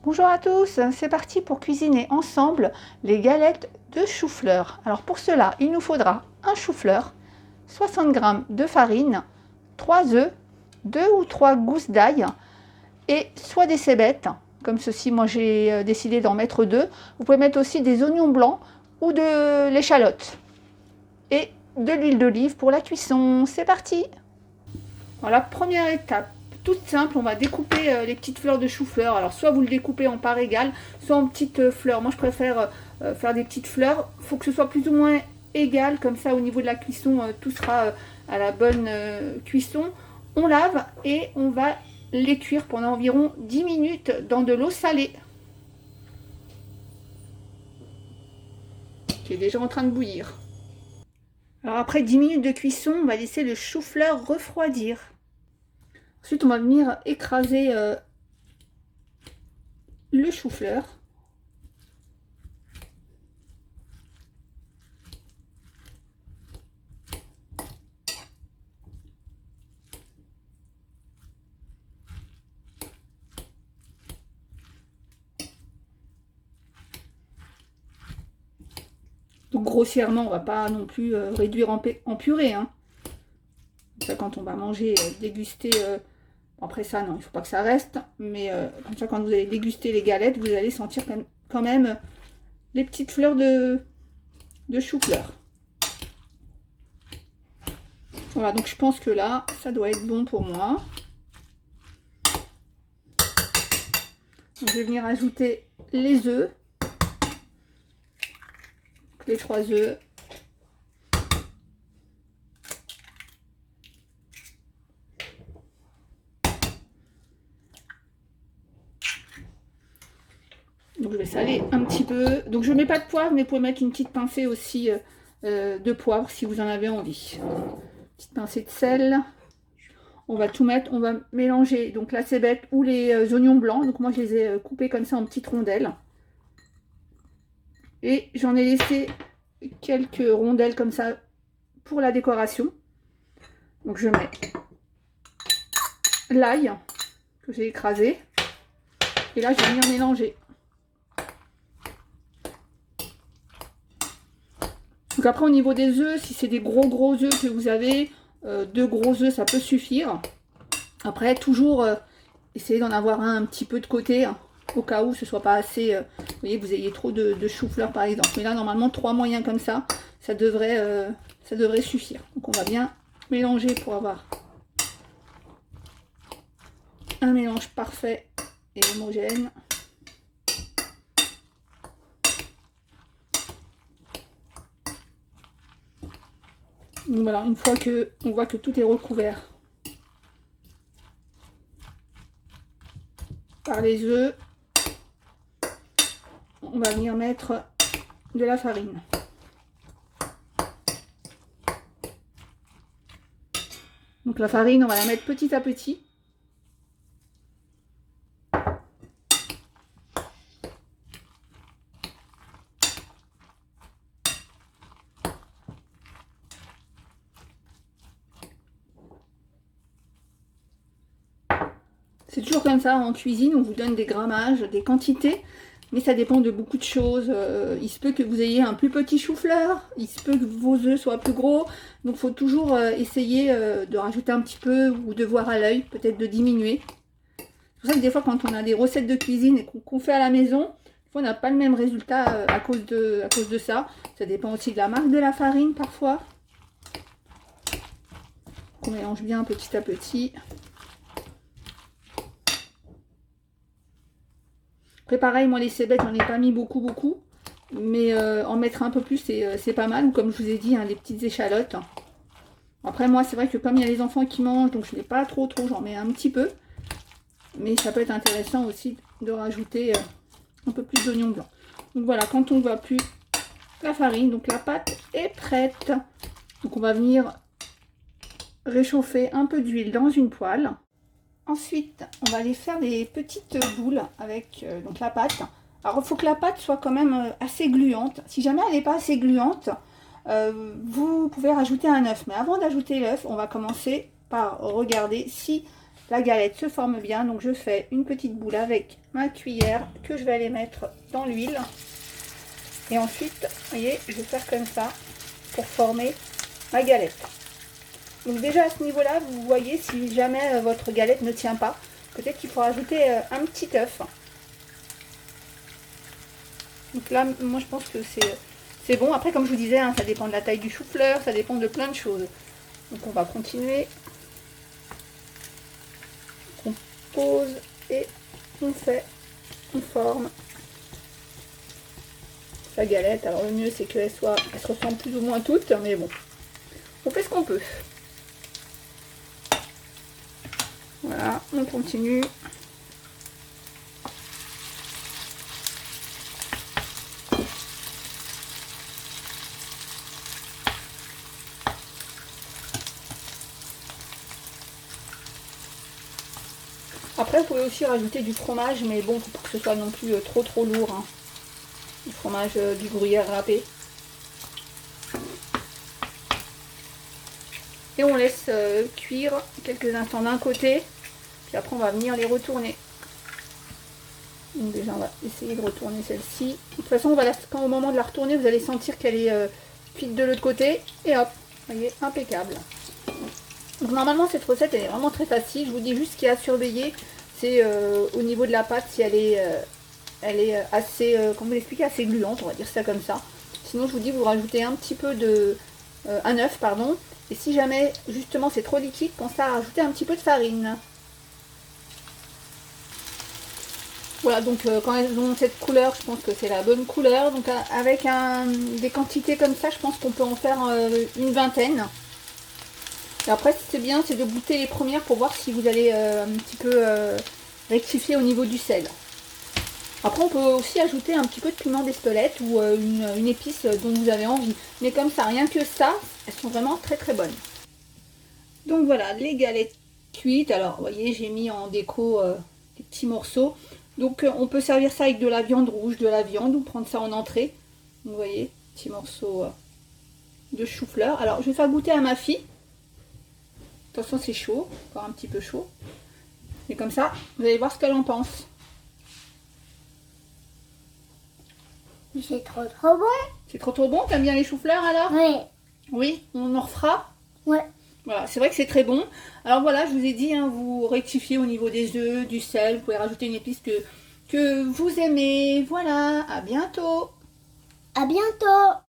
Bonjour à tous, c'est parti pour cuisiner ensemble les galettes de chou-fleur. Alors pour cela, il nous faudra un chou-fleur, 60 g de farine, 3 œufs, 2 ou 3 gousses d'ail et soit des cébettes, comme ceci, moi j'ai décidé d'en mettre 2. Vous pouvez mettre aussi des oignons blancs ou de l'échalote et de l'huile d'olive pour la cuisson. C'est parti! Voilà, première étape. Toute simple, on va découper les petites fleurs de chou-fleur. Alors soit vous le découpez en parts égales, soit en petites fleurs. Moi je préfère faire des petites fleurs. Il faut que ce soit plus ou moins égal, comme ça au niveau de la cuisson, tout sera à la bonne cuisson. On lave et on va les cuire pendant environ 10 minutes dans de l'eau salée. Qui est déjà en train de bouillir. Alors après 10 minutes de cuisson, on va laisser le chou-fleur refroidir. Ensuite, on va venir écraser le chou-fleur. Donc grossièrement, on ne va pas non plus réduire en purée. Hein. Ça, quand on va manger, déguster... Après ça, non, il ne faut pas que ça reste. Mais comme ça, quand vous allez déguster les galettes, vous allez sentir quand même les petites fleurs de chou-fleur. Voilà, donc je pense que là, ça doit être bon pour moi. Donc, je vais venir ajouter les œufs. Les 3 œufs. Donc je vais saler un petit peu. Donc je ne mets pas de poivre, mais vous pouvez mettre une petite pincée aussi de poivre si vous en avez envie. Petite pincée de sel. On va tout mettre, on va mélanger donc la cébette ou les oignons blancs. Donc moi je les ai coupés comme ça en petites rondelles. Et j'en ai laissé quelques rondelles comme ça pour la décoration. Donc je mets l'ail que j'ai écrasé. Et là je vais venir mélanger. Donc après au niveau des œufs, si c'est des gros œufs que vous avez, 2 gros œufs ça peut suffire. Après toujours essayez d'en avoir un petit peu de côté, hein, au cas où ce soit pas assez, vous voyez que vous ayez trop de chou-fleur par exemple. Mais là normalement 3 moyens comme ça, ça devrait suffire. Donc on va bien mélanger pour avoir un mélange parfait et homogène. Donc voilà, une fois que on voit que tout est recouvert par les œufs, on va venir mettre de la farine. Donc la farine, on va la mettre petit à petit. C'est toujours comme ça en cuisine, on vous donne des grammages, des quantités, mais ça dépend de beaucoup de choses. Il se peut que vous ayez un plus petit chou-fleur, il se peut que vos œufs soient plus gros, donc il faut toujours essayer de rajouter un petit peu ou de voir à l'œil, peut-être de diminuer. C'est pour ça que des fois quand on a des recettes de cuisine et qu'on fait à la maison, des fois on n'a pas le même résultat à cause de ça. Ça dépend aussi de la marque de la farine parfois. On mélange bien petit à petit. Après pareil, moi les cébettes, j'en ai pas mis beaucoup, mais en mettre un peu plus, c'est pas mal. Ou comme je vous ai dit, hein, les petites échalotes. Après moi, c'est vrai que comme il y a les enfants qui mangent, donc je n'ai pas trop, j'en mets un petit peu. Mais ça peut être intéressant aussi de rajouter un peu plus d'oignons blancs. Donc voilà, quand on ne voit plus la farine, donc la pâte est prête. Donc on va venir réchauffer un peu d'huile dans une poêle. Ensuite, on va aller faire des petites boules avec donc la pâte. Alors, il faut que la pâte soit quand même assez gluante. Si jamais elle n'est pas assez gluante, vous pouvez rajouter un œuf. Mais avant d'ajouter l'œuf, on va commencer par regarder si la galette se forme bien. Donc je fais une petite boule avec ma cuillère que je vais aller mettre dans l'huile. Et ensuite, vous voyez, je vais faire comme ça pour former ma galette. Donc déjà à ce niveau-là, vous voyez, si jamais votre galette ne tient pas, peut-être qu'il faut rajouter un petit œuf. Donc là, moi je pense que c'est bon. Après, comme je vous disais, hein, ça dépend de la taille du chou-fleur, ça dépend de plein de choses. Donc on va continuer. On pose et on forme la galette. Alors le mieux c'est qu'elle se ressemble plus ou moins toutes, mais bon, on fait ce qu'on peut. Voilà, on continue. Après, vous pouvez aussi rajouter du fromage, mais bon, faut pas que ce soit non plus trop lourd. Hein. Du fromage du gruyère râpé. Et on laisse cuire quelques instants d'un côté, puis après on va venir les retourner. Donc déjà on va essayer de retourner celle-ci. De toute façon, au moment de la retourner, vous allez sentir qu'elle est cuite de l'autre côté. Et hop, vous voyez, impeccable. Donc normalement cette recette elle est vraiment très facile. Je vous dis juste ce qu'il y a à surveiller, c'est au niveau de la pâte, si elle est assez, comment vous l'expliquer, assez gluante, on va dire ça comme ça. Sinon je vous dis, vous rajoutez un petit peu de un œuf, pardon. Et si jamais justement c'est trop liquide, pensez à rajouter un petit peu de farine. Voilà, donc quand elles ont cette couleur, je pense que c'est la bonne couleur. Donc avec des quantités comme ça, je pense qu'on peut en faire une vingtaine. Et après, c'est bien, c'est de goûter les premières pour voir si vous allez un petit peu rectifier au niveau du sel. Après, on peut aussi ajouter un petit peu de piment d'Espelette ou une épice dont vous avez envie. Mais comme ça, rien que ça, elles sont vraiment très très bonnes. Donc voilà, les galettes cuites. Alors, vous voyez, j'ai mis en déco des petits morceaux. Donc, on peut servir ça avec de la viande rouge, de la viande, ou prendre ça en entrée. Vous voyez, petits morceaux de chou-fleur. Alors, je vais faire goûter à ma fille. Attention, c'est chaud, encore un petit peu chaud. Et comme ça, vous allez voir ce qu'elle en pense. C'est trop bon. C'est trop bon. T'aimes bien les choux-fleurs alors? Oui. Oui, on en refera. Ouais. Voilà, c'est vrai que c'est très bon. Alors voilà, je vous ai dit, hein, vous rectifiez au niveau des œufs, du sel. Vous pouvez rajouter une épice que vous aimez. Voilà, à bientôt. À bientôt.